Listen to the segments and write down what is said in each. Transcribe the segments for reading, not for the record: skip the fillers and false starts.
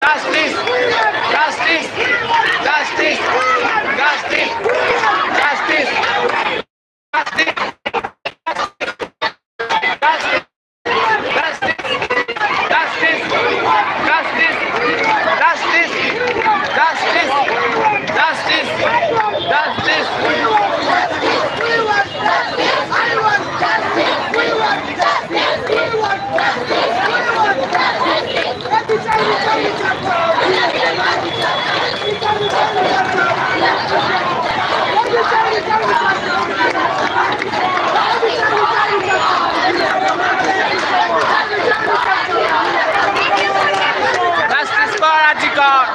Justice! Justice! Justice! Justice! Justice! Justice! Justice for Artikar!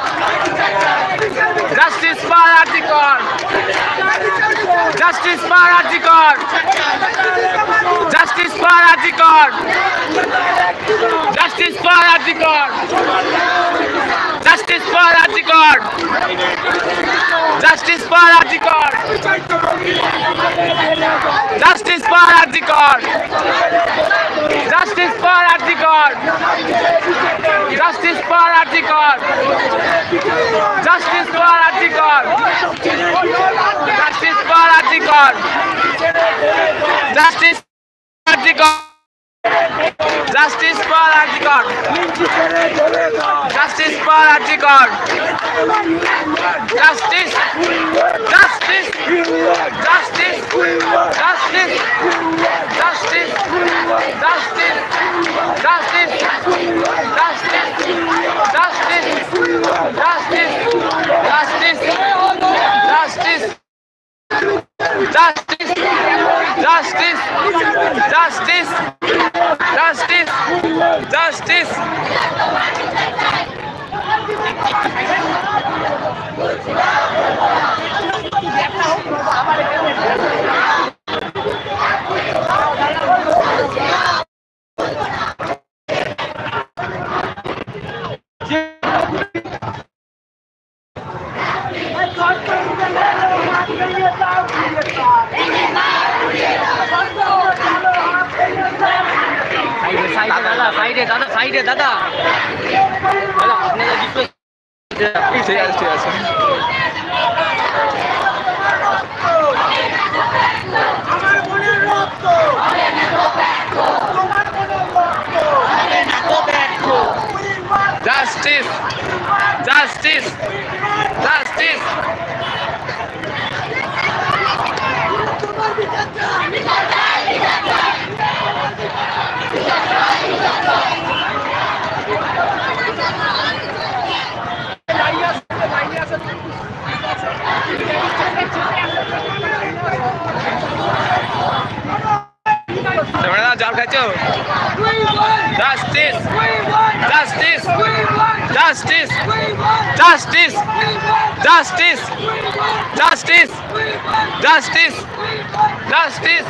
Justice for Artikar! Justice for Artikar! Justice for Artikar! Justice for Artikar! Justice for Artikar! Justice for Artikar! Justice for Artikar! Justice for Artikar! Justice for Artikar! Justice for Artikar! Justice for Artikar! Justice for Artikar! Justice for Artikar! Justice! Justice! Justice! Justice! Justice! Justice! Justice! Justice! Justice! Justice! Justice! Justice! Justice! Justice! Justice! Justice! Justice! সাইডে দাদা সাইডে দাদা দাদা আপনারা রিকোয়েস্ট ঠিক আছে ঠিক আছে আমার মনের রক্ত তোমার মনের রক্ত Justice! Justice! Justice! জাল খাইছো Justice! Justice! Justice! Justice! Justice! Justice! Justice! Justice! Justice!